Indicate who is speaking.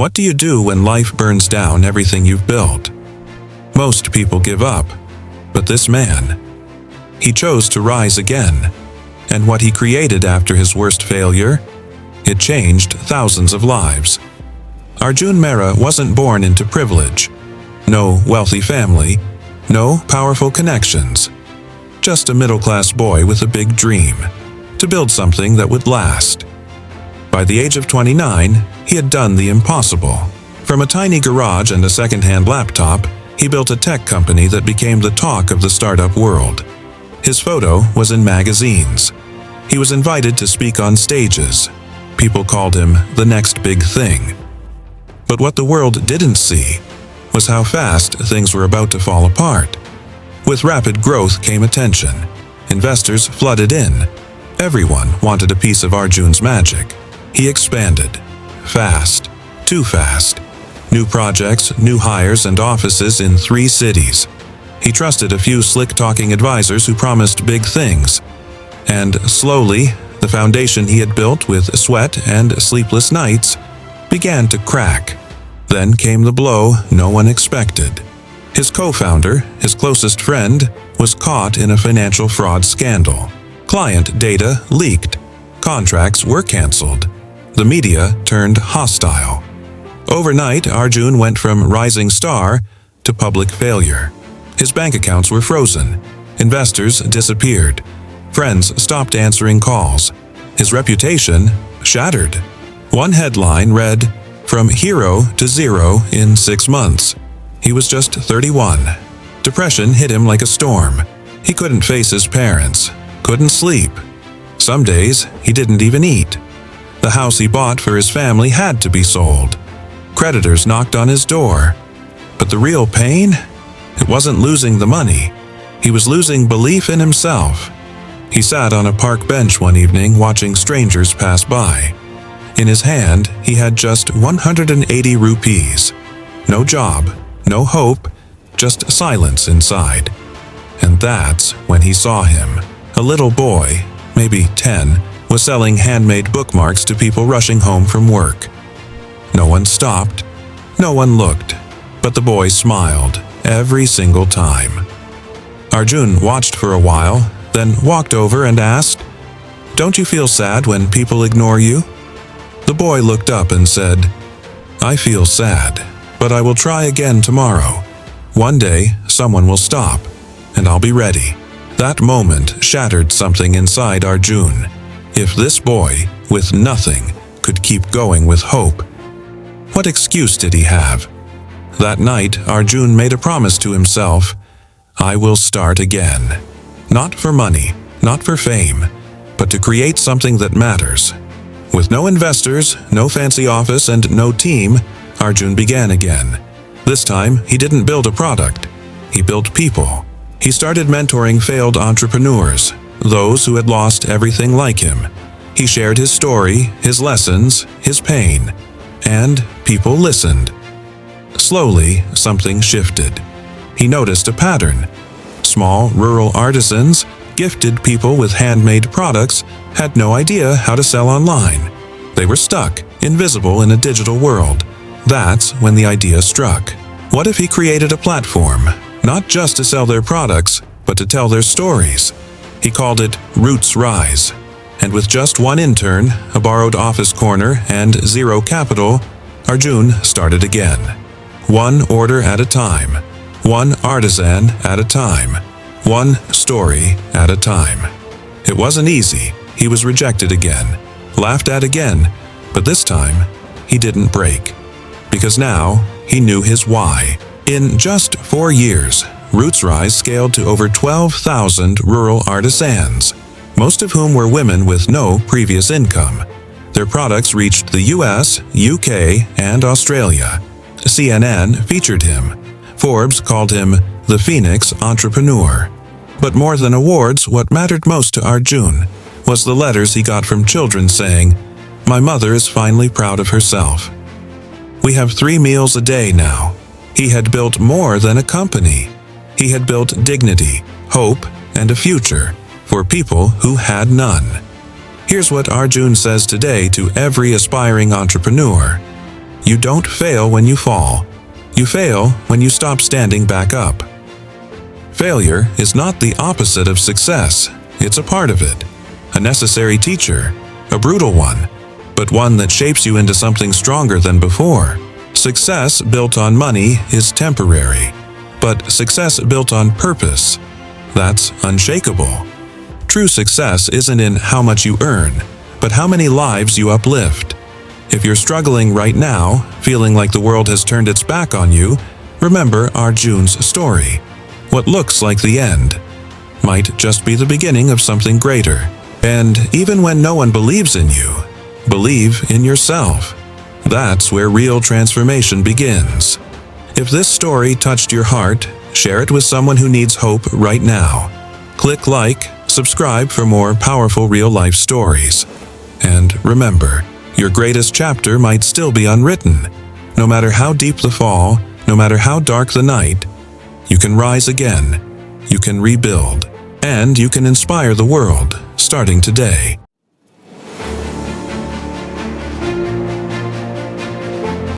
Speaker 1: What do you do when life burns down everything you've built? Most people give up, but this man, he chose to rise again. And what he created after his worst failure? It changed thousands of lives. Arjun Mehra wasn't born into privilege. No wealthy family, no powerful connections. Just a middle-class boy with a big dream, to build something that would last. By the age of 29, he had done the impossible. From a tiny garage and a second-hand laptop, he built a tech company that became the talk of the startup world. His photo was in magazines. He was invited to speak on stages. People called him the next big thing. But what the world didn't see was how fast things were about to fall apart. With rapid growth came attention. Investors flooded in. Everyone wanted a piece of Arjun's magic. He expanded. Fast. Too fast. New projects, new hires, and offices in 3 cities. He trusted a few slick-talking advisors who promised big things. And slowly, the foundation he had built with sweat and sleepless nights began to crack. Then came the blow no one expected. His co-founder, his closest friend, was caught in a financial fraud scandal. Client data leaked. Contracts were canceled. The media turned hostile. Overnight, Arjun went from rising star to public failure. His bank accounts were frozen. Investors disappeared. Friends stopped answering calls. His reputation shattered. One headline read, "From hero to zero in 6 months." He was just 31. Depression hit him like a storm. He couldn't face his parents, couldn't sleep. Some days, he didn't even eat. The house he bought for his family had to be sold. Creditors knocked on his door. But the real pain? It wasn't losing the money. He was losing belief in himself. He sat on a park bench one evening watching strangers pass by. In his hand, he had just 180 rupees. No job, no hope, just silence inside. And that's when he saw him. A little boy, maybe 10, was selling handmade bookmarks to people rushing home from work. No one stopped, no one looked, but the boy smiled every single time. Arjun watched for a while, then walked over and asked, "Don't you feel sad when people ignore you?" The boy looked up and said, "I feel sad, but I will try again tomorrow. One day, someone will stop, and I'll be ready." That moment shattered something inside Arjun. If this boy, with nothing, could keep going with hope, what excuse did he have? That night, Arjun made a promise to himself, "I will start again." Not for money, not for fame, but to create something that matters. With no investors, no fancy office, and no team, Arjun began again. This time, he didn't build a product. He built people. He started mentoring failed entrepreneurs, those who had lost everything like him. He shared his story, his lessons, his pain, and people listened. Slowly, something shifted. He noticed a pattern. Small, rural artisans, gifted people with handmade products, had no idea how to sell online. They were stuck, invisible in a digital world. That's when the idea struck. What if he created a platform, not just to sell their products, but to tell their stories? He called it Roots Rise. And with just one intern, a borrowed office corner, and zero capital, Arjun started again. One order at a time. One artisan at a time. One story at a time. It wasn't easy. He was rejected again, laughed at again, but this time, he didn't break. Because now, he knew his why. In just 4 years, Roots Rise scaled to over 12,000 rural artisans, most of whom were women with no previous income. Their products reached the US, UK, and Australia. CNN featured him. Forbes called him the Phoenix Entrepreneur. But more than awards, what mattered most to Arjun was the letters he got from children saying, "My mother is finally proud of herself." We have 3 meals a day now. He had built more than a company. He had built dignity, hope, and a future for people who had none. Here's what Arjun says today to every aspiring entrepreneur. You don't fail when you fall. You fail when you stop standing back up. Failure is not the opposite of success. It's a part of it. A necessary teacher, a brutal one, but one that shapes you into something stronger than before. Success built on money is temporary, but success built on purpose, that's unshakable. True success isn't in how much you earn, but how many lives you uplift. If you're struggling right now, feeling like the world has turned its back on you, remember Arjun's story. What looks like the end might just be the beginning of something greater. And even when no one believes in you, believe in yourself. That's where real transformation begins. If this story touched your heart, share it with someone who needs hope right now. Click like, subscribe for more powerful real-life stories. And remember, your greatest chapter might still be unwritten. No matter how deep the fall, no matter how dark the night, you can rise again, you can rebuild, and you can inspire the world, starting today.